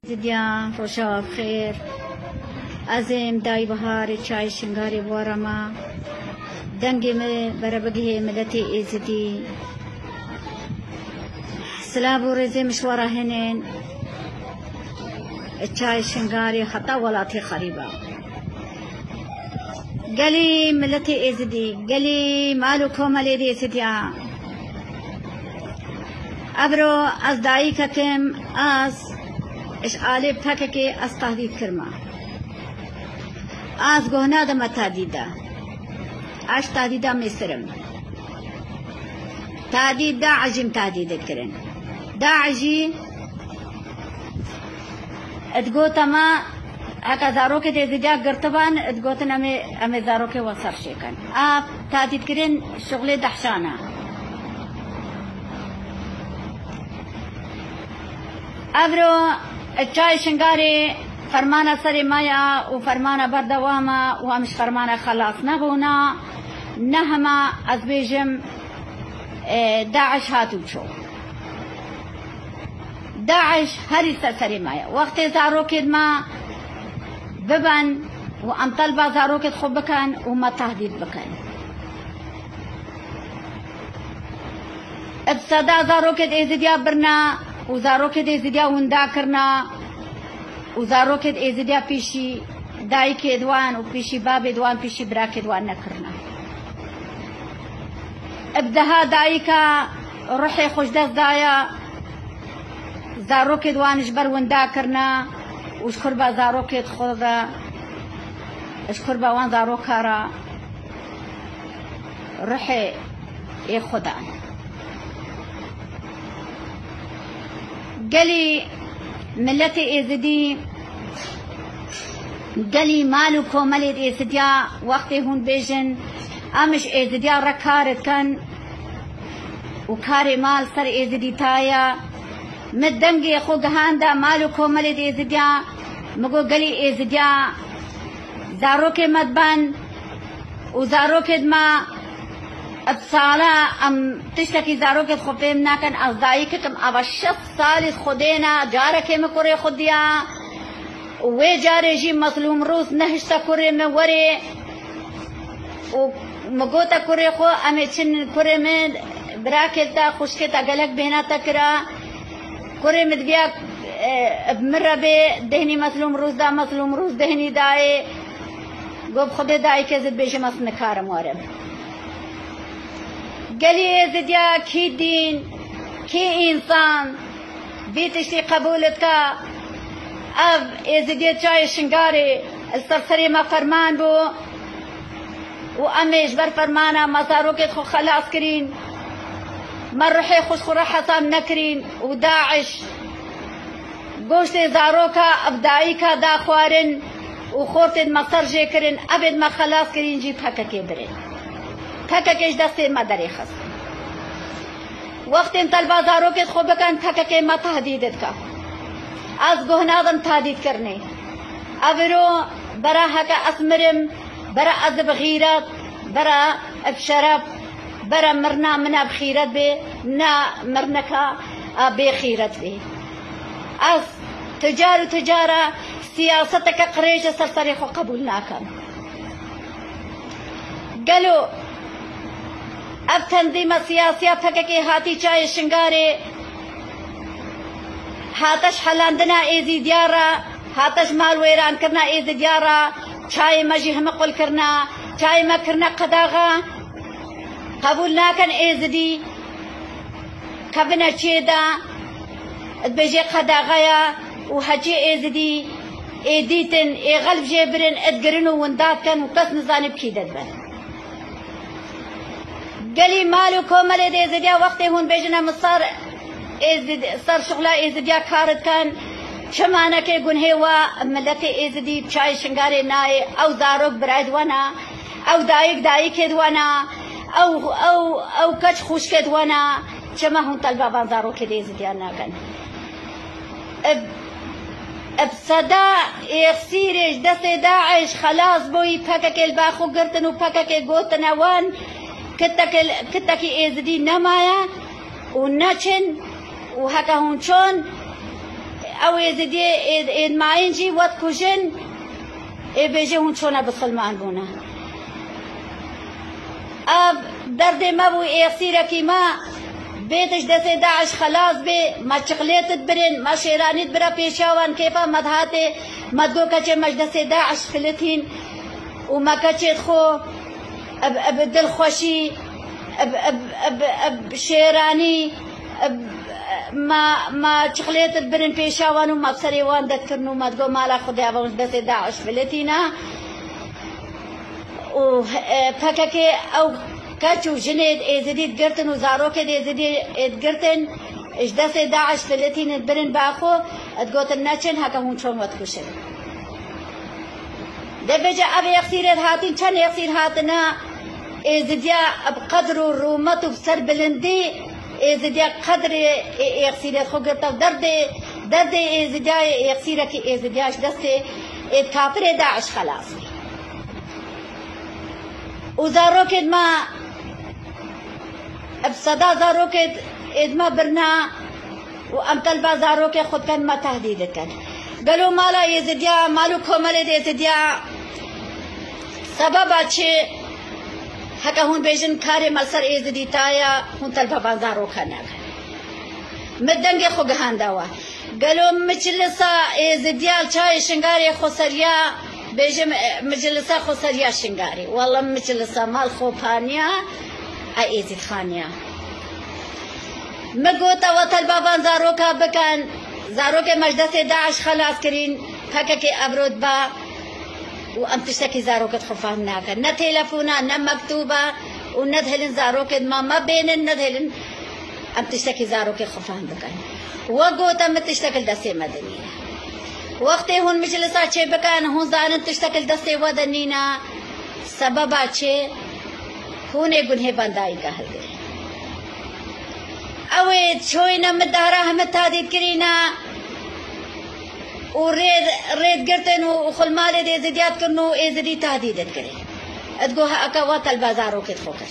زديان روشا بخير أزم داي بهار چای شنگاری وارما دنگی می بربگی ملتی ازدی سلام ورزي مشوارا هنين چای شنگاری حتى ولاتي خريبة قالي ملتي ازدي قالي مالو كومالي دي ازديا ابرو از داي كتم از اش آلي بحككي از تهديد كرما از گهنا دم تهديدا اش تهديدا مصرم تهديد داعجم تهديد كرن داعجي ادقوتا ما هكا زاروكي دي زيجا قرطبان ادقوتن امي زاروكي وصر شيكن تهديد كرن شغلي دحشانا ابرو الچای شنگاری فرمانه سری مایا و فرمانه بردواما و همش فرمانه خلاص نبونا نهما از بیجم داعش هاتو چو داعش هری سری مایا وقت زاروکید ما ببن و ام طلبه زاروکید خوب بکن و ما تهدید بکن ابصدا زاروکید ایزدیا برنا و زاروکید ایزدیا وندا کرنا و زاروکید ایزدیا پیشی دایی که دوان و پیشی باب دوان پیشی برا که دوان نکرنا ابدها دایی که روحی خوش دست دایا زاروکید دوانش بر وندا کرنا و اشکر با زاروکید خدا اشکر با وان زاروکارا روحی ای خدا قالي ملتي ازدي قالي مالكو ملت ازديا وقتي هون بيجن امش ازديا ركارت كان وكاري مال سر ازدي تايا مدنگي خو گهاندا مالكو ملت ازديا مگو قالي ازديا زاروكي مدبن وزاروكي ما الصالة ام تشتكي زاروكت خبتهم ناكن أصدائيكتم أبشت صالة خدينا جارك مكوري خديا وجاري جي مظلوم روس نهشتا كوري موري ومقوتا كوري خو أمي چن كوري من براكتا خشكتا قلق بينا تكرا كوري مدبيا بمرة بي دهني مظلوم روس دا مظلوم روس دهني داي قوب خدي داي كزد بيجي مصنكار موارب قالي زديا كي دين كي انسان بيتشتي قبولتك اب زديا چای شنگاري السرسري ما فرمان بو واميش بر فرمانا مزاروكت خو خلاص كرين مرحي خوش خورا حسام نكرين وداعش گوشت زاروكا ابدايكا دا خوارن وخورت مصر جي كرين ابد ما خلاص كرين جيب حكا كبرين تھککش دستے مدری خس وقت طلبہ زاروں کے خوبکن تھککے ما تهدیدت کا از گهنادم تهدید کرنے ابرو برا حکا اسمرم برا از بغیرت برا بشرف برا مرنا منا بخیرت بی نا مرنکا بخیرت بی از تجارة سیاستک قریش سرسری خو قبول ناکن قالوا اب تنظیم سیاسی پککی هاتی چای شنگاری هاتش حلاندنا ایزی دیارا هاتش مال ویران کرنا ایزی دیارا چای مجی هم قل کرنا چای ما کرنا قداغا قبول ناکن ایزی دی کبنا چیدا بجی قداغایا و حجی ایزی دی ایدیتن ای غلب جبرن ادگرنو ونداد کن و کس نزانی بکیدد بن قالي مالكو ملد ازديا وقتي هون بيجنا مصار صار شغله ازديا كارت كان شمانا كي يقول هوا ملتي ازدي چای شنگاري ناي او زاروك برايد وانا او دايك دوانا او كچ خوش كدوانا شما هون طلبا بان زاروك دي ازديا ناكن بصدا يخسيرش دست داعش خلاص بوي پکك الباخو قرتن و پکك قوتن وان كتاكي ازدي نمايا وناتشن وهكا هون شون او ازدی ادماین جی ود کشن ای بیجه هون چونه بسلمان بونه اب درد ما بو اخسیره کی ما بیتش دست داعش خلاص بی ما چقلیتت برین ما شیرانیت برا پیشاوان کیپا مدهات مدگو کچه مجدس داعش خلتین و ما کچه خو اب دل خوشی اب شیرانی ما چقلیتت برین پیشاوان و ما بسری وان دت کرنو مدگو مالا خودی ابا دست داعش خلتینا و فکر که او كاتشو جنيد ازديد قرتن وزاروك ازديد قرتن اش دست داعش فلتين برن باخو اتقوت الناتشن هكا هون شون وتكشن دبجا ابي يخسير هاتين كان يخسير هاتنا ازديا بقدر الرومت وبسر بلندي ازديا قدر يخسير خو قرتا درد ازديا يخسيرك ازدياش دست كافر داعش خلاص وزاروك ما بصدا زاروك ادما برنا وامثل بازاروك خود كان ما تهديد كان قالوا مالا يزديا مالو كمال يزديا سبب اچه هكا هون بيجن كاري مسر يزدي تايا هون تلبا بازاروك ناك مدنگ خو گهاندوا قالوا مجلسا يزديا چاي شنگاري خسريا بيجم مجلسا خسريا شنگاري والله مجلسا مال خوبانيا ايزيد خانيا مقوتا وطل بابان زاروكا بكان زاروكا مجدس داعش خلاص كرين فكاكي ابرود با وام تشتكي زاروكا خفان ناكا نا تلفونا نا مكتوبة وندهلن زاروكا ما بينن ندهلن ام تشتكي زاروكا خفان بكان وقوتا متشتكل دسي مدنية وقتی هون مجلسا چه بکن هون زانن تشتکل دسته ودنینا سببا چه هونه گنه بندائی که هل گره اوید چوینا مدارا همه تادید کرینا و رید گرتن و خلمال دی زدیات کرنو ایزدی تادیدت کره ادگوها اکا واتل بازارو کت خوکر